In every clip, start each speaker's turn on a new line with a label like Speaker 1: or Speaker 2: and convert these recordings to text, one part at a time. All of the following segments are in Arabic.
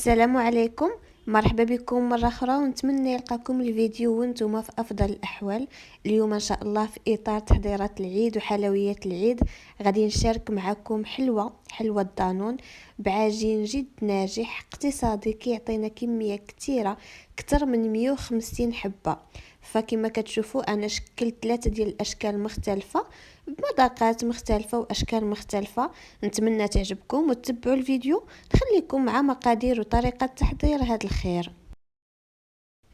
Speaker 1: السلام عليكم. مرحبا بكم مرة أخرى، ونتمنى يلقاكم الفيديو وانتم في أفضل الأحوال. اليوم إن شاء الله في إطار تحضيرات العيد وحلويات العيد غادي نشارك معكم حلوة الدانون بعجين جد ناجح اقتصادي، كيعطينا كمية كتيرة كتر من 150 حبة. فكما كتشوفوا أنا شكلت 3 ديال الأشكال مختلفة بمذاقات مختلفة وأشكال مختلفة. نتمنى تعجبكم وتتبعوا الفيديو. نخليكم مع مقادير وطريقة تحضير هذا الخير.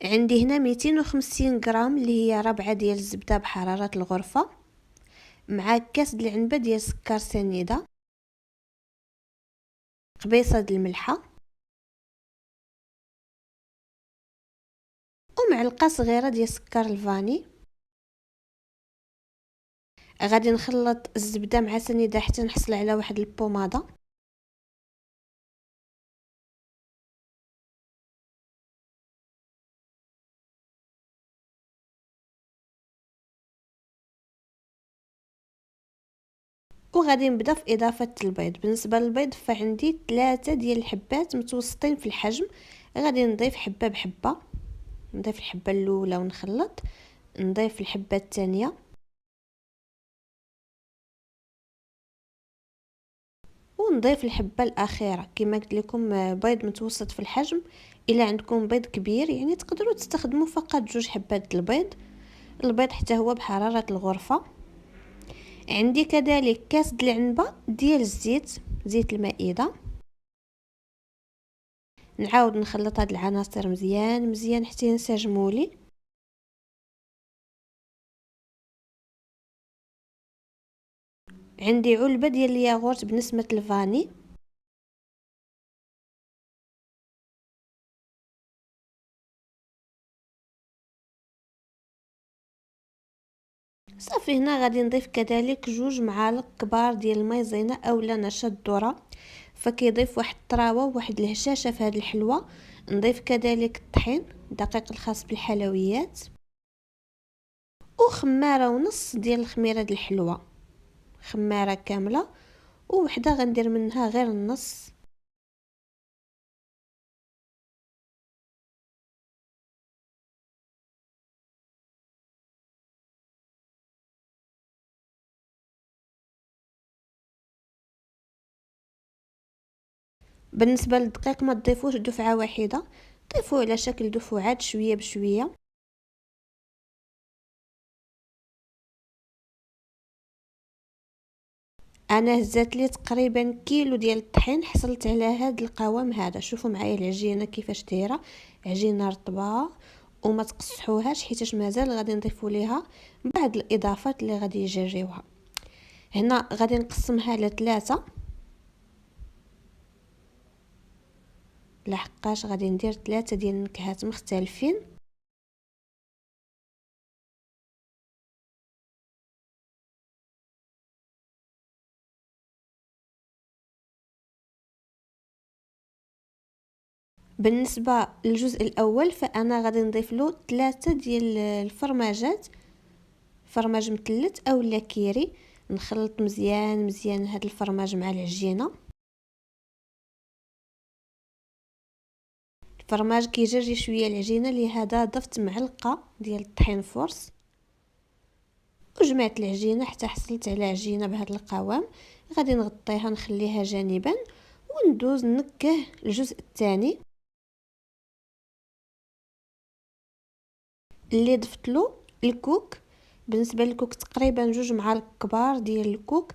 Speaker 1: عندي هنا 250 غرام اللي هي ربعة ديال الزبدة بحرارة الغرفة، مع كاس د العنبة ديال سكر سنيدة، قبيصة د الملحة، ومعلقة صغيرة ديال سكر الفاني. غادي نخلط الزبدة مع سنيدة حتى نحصل على واحد البوماضة. وغادي نبدا في اضافه البيض. بالنسبه للبيض فعندي 3 ديال الحبات متوسطين في الحجم. غادي نضيف حبه بحبه، نضيف الحبه الاولى ونخلط، نضيف الحبه الثانيه، ونضيف الحبه الاخيره. كما قلت لكم بيض متوسط في الحجم. الا عندكم بيض كبير يعني تقدروا تستخدموا فقط 2 حبات البيض حتى هو بحراره الغرفه. عندي كذلك كاس د العنبه ديال زيت المائده. نعاود نخلط هاد العناصر مزيان حتى ينسجموا لي. عندي علبه ديال الياغورت بنسمه الفاني. صافي هنا غادي نضيف كذلك 2 معالق كبار ديال المايزينا اولا نشا الذره، فكيضيف واحد الطراوه وواحد الهشاشه في هذه الحلوه. نضيف كذلك الطحين الدقيق الخاص بالحلويات، وخماره ونص ديال الخميره د الحلوه، خماره كامله ووحده غندير منها غير النص. بالنسبه للدقيق ما تضيفوش دفعه واحده، ضيفوه على شكل دفعات شويه بشويه. انا هزات لي تقريبا كيلو ديال الطحين، حصلت على هذا القوام هذا. شوفوا معايا العجينه كيفاش دايره، عجينه رطبه وما تقصحوهاش حيتاش مازال غادي نضيفوا ليها بعض الاضافات اللي غادي يجريوها. هنا غادي نقسمها على 3، لحقاش غادي ندير 3 ديال النكهات مختلفين. بالنسبه للجزء الاول فانا غادي نضيف له 3 ديال الفرماجات، فرماج مثلث اولا كيري. نخلط مزيان هذا الفرماج مع العجينه. الفرماج كيجري شويه العجينه، لهذا ضفت معلقه ديال الطحين فورس وجمعت العجينه حتى حصلت على عجينه بهذا القوام. غادي نغطيها نخليها جانبا وندوز نكه الجزء الثاني اللي ضفت له الكوك. بالنسبه للكوك تقريبا 2 معالق كبار ديال الكوك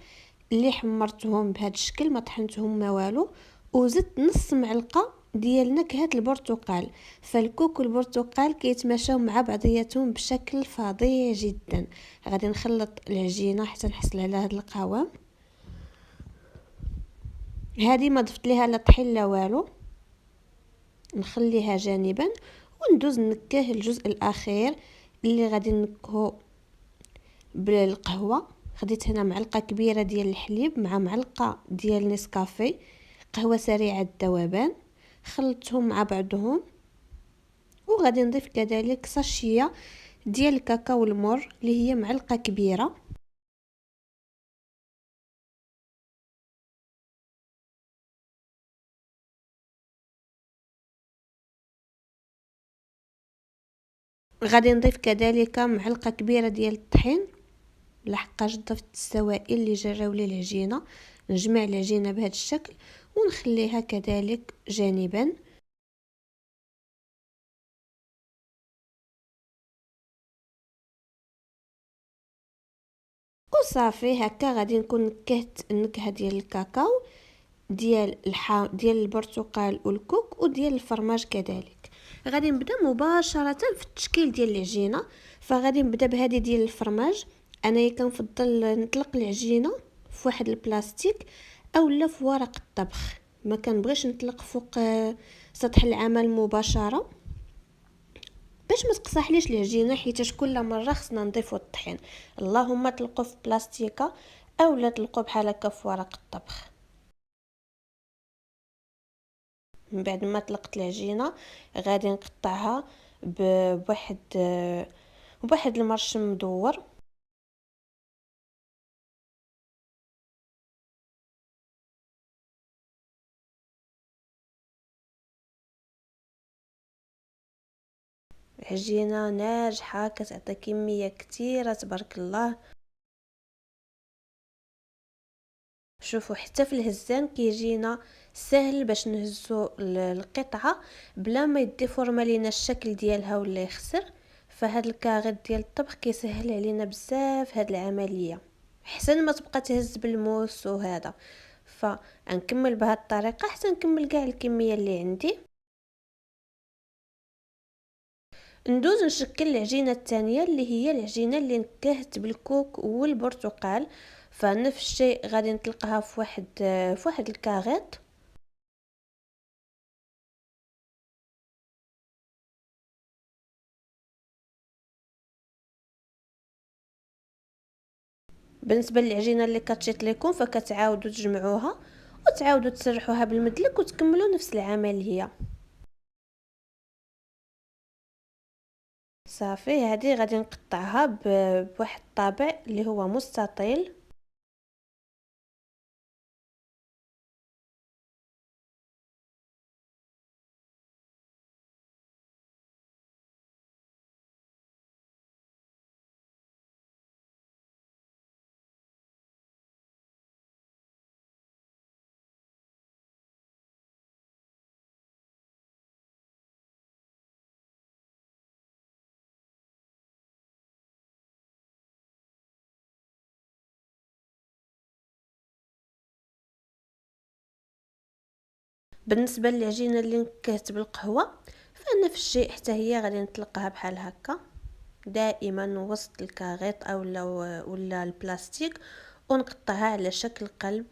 Speaker 1: اللي حمرتهم بهذا الشكل، ما طحنتهم ما والو. وزدت نص معلقه ديال نكهه البرتقال. فالكوك والبرتقال كيتماشاو مع بعضياتهم بشكل فظيع جدا. غادي نخلط العجينه حتى نحصل على هذا القوام. هذه ما ضفت ليها لا طحين لا والو، نخليها جانبا وندوز نكه الجزء الاخير اللي غادي نكهو بالقهوه. خديت هنا معلقه كبيره ديال الحليب مع معلقه ديال نسكافيه، قهوه سريعه الذوبان، خلطتهم مع بعضهم. وغادي نضيف كذلك ساشيه ديال الكاكاو المر اللي هي معلقه كبيره. غادي نضيف كذلك معلقه كبيره ديال الطحين، لحقاش ضفت السوائل اللي جراو لي العجينه. نجمع العجينه بهذا الشكل ونخليها كذلك جانبا. وصافي هكا غادي نكون نكهت النكهه ديال الكاكاو ديال ديال البرتقال والكوك وديال الفرماج كذلك. غادي نبدا مباشره في التشكيل ديال العجينه. فغادي نبدا بهذه ديال الفرماج. انا كنفضل نطلق العجينه في واحد البلاستيك اولا في ورق الطبخ، ما كنبغيش نطلق فوق سطح العمل مباشره باش ما تقصحليش العجينه، حيت كل مره خصنا نضيفوا الطحين. اللهم طلقوا في بلاستيكه اولا طلقوا بحال هكا في ورق الطبخ. من بعد ما طلقت العجينه غادي نقطعها بواحد المرش مدور. عجينه ناجحه كتعطي كميه كثيره تبارك الله. شوفوا حتى في الهزان كيجينا سهل باش نهزو القطعه بلا ما يديفورما لينا الشكل ديالها ولا يخسر. فهاد الكاغيط ديال الطبخ كيسهل علينا بزاف هاد العمليه، احسن ما تبقى تهز بالموس وهذا. فنكمل بهاد الطريقه حتى نكمل كاع الكميه اللي عندي. ندوز نشكل العجينه الثانيه اللي هي العجينه اللي نكهت بالكوك والبرتقال. فنفس الشيء غادي نطلقها في واحد الكاغيط. بالنسبه للعجينه اللي كتشيط لكم فكتعاودوا تجمعوها وتعاودوا تسرحوها بالمدلك وتكملوا نفس العمليه. صافي هذه غادي نقطعها بواحد الطابع اللي هو مستطيل. بالنسبه للعجينه اللي نكهت بالقهوه فنفس الشيء حتى هي غادي نطلقها بحال هكا دائما وسط الكاغيط ولا البلاستيك ونقطعها على شكل قلب.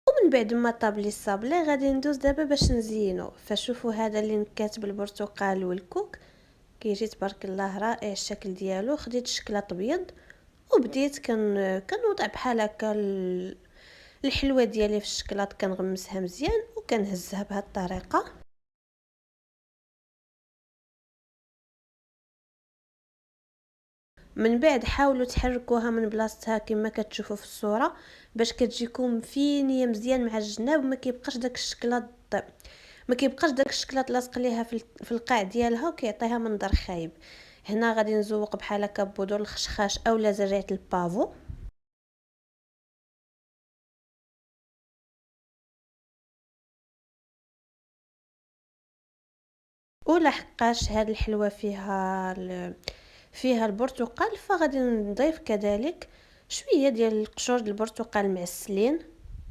Speaker 1: ومن بعد ما طاب لي الصابلي غادي ندوز دابا باش نزينو. فشوفوا هذا اللي نكات بالبرتقال والكوك كيجي تبارك الله رائع الشكل ديالو. خديت الشكلاط ابيض وبديت كنوضع بحال هكا الحلوه ديالي في الشكلاط، كنغمسها مزيان وكنهزها بهذه الطريقه. من بعد حاولوا تحركوها من بلاصتها كما كتشوفوا في الصوره باش كتجيكم فينيه مزيان مع الجناب، ما كيبقاش داك الشكلاط لاصق ليها في القاع ديالها وكيعطيها منظر خايب. هنا غادي نزوق بحال هكا ببذور الخشخاش اولا زريعه البافو. ولحقاش هاد الحلوه فيها البرتقال فغادي نضيف كذلك شويه ديال قشور البرتقال معسلين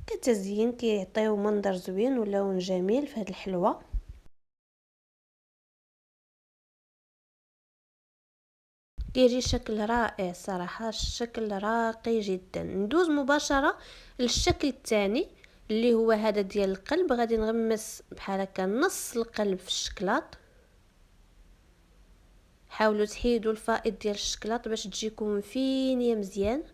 Speaker 1: كتزيين كيعطيو منظر زوين ولون جميل في هاد الحلوه. كيجي شكل رائع صراحه، الشكل راقي جدا. ندوز مباشره للشكل الثاني اللي هو هذا ديال القلب. غادي نغمس بحال هكا نص القلب في الشكلاط. حاولوا تحيدوا الفائض ديال الشكلاط باش تجيكم فينيه مزيان.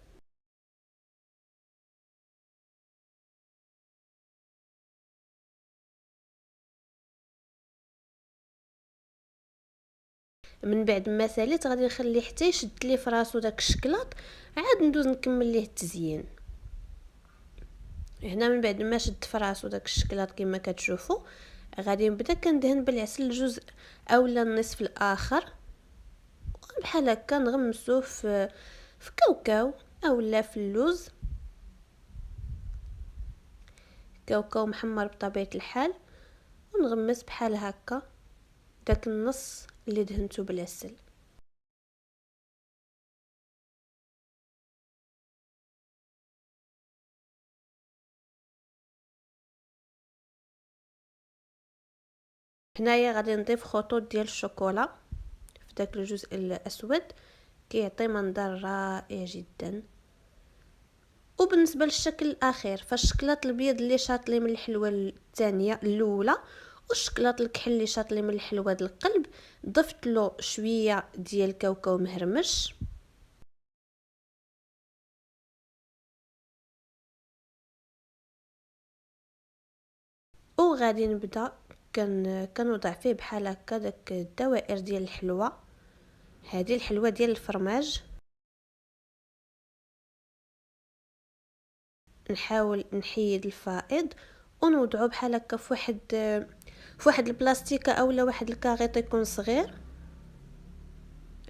Speaker 1: من بعد ما ساليت غادي نخليه حتى يشد لي في راسو داك الشكلاط، عاد ندوز نكمل ليه التزيين. هنا من بعد ما شد في راسو داك الشكلاط كما كتشوفوا، غادي نبدا كندهن بالعسل الجزء اولا النصف الاخر، بحال هكا نغمسوه في كاوكاو اولا في اللوز، كاوكاو محمر بطبيعه الحال، ونغمس بحال هكا داك النص اللي دهنته بالعسل. هنايا غادي نضيف خطوط ديال الشوكولا في داك الجزء الاسود، كيعطي منظر رائع جدا. وبالنسبه للشكل الاخير، فالشكلاط الابيض اللي شاطلي من الحلوه الثانيه الاولى، والشكلاط الكحل اللي شاطلي من الحلوه د القلب، ضفت له شويه ديال كاوكاو مهرمش، وغادي نبدا كنوضع فيه بحال هكا داك الدوائر ديال الحلوه. هذه الحلوه ديال الفرماج، نحاول نحيد الفائض ونوضعه بحال هكا في واحد البلاستيكه اولا واحد الكاغيط يكون صغير.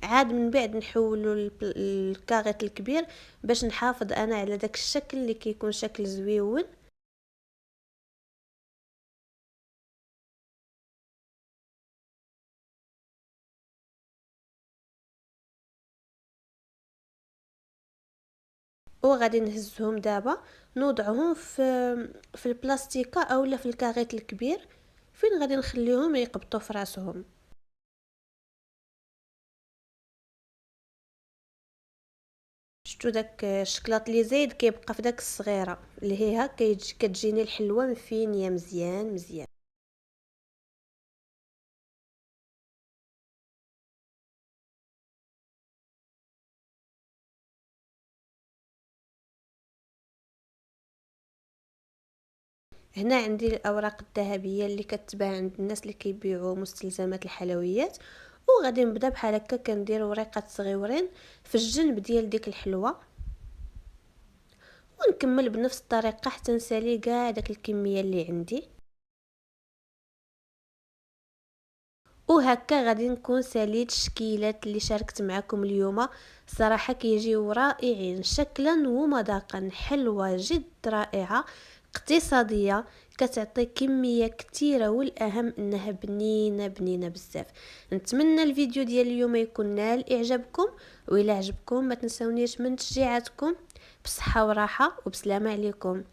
Speaker 1: عاد من بعد نحولوا الكاغيط الكبير باش نحافظ انا على داك الشكل اللي كيكون شكل زويون. وغادي نهزهم دابا نوضعهم في البلاستيكه اولا في الكاغيط الكبير فين غادي نخليهم يقبطوا في راسهم. شفتوا داك الشكلاط اللي زايد كيبقى في داك الصغيره اللي هي كتجيني الحلوه مفينيه مزيان مزيان. هنا عندي الاوراق الذهبيه اللي كتباع عند الناس اللي كيبيعوا مستلزمات الحلويات، وغادي نبدا بحال هكا كندير وريقات صغيورين في الجنب ديال ديك الحلوه، ونكمل بنفس الطريقه حتى نسالي كاع داك الكميه اللي عندي. وهكا غادي نكون ساليت الشكيلات اللي شاركت معكم اليوم. صراحه كيجيو رائعين شكلا ومذاقا، حلوه جد رائعه اقتصاديه، كتعطي كميه كثيره، والاهم انها بنينه بنينه بزاف. نتمنى الفيديو ديال اليوم يكون نال اعجابكم، وإلا عجبكم ما تنسونيش من تشجيعاتكم. بصحه وراحه وبسلامه عليكم.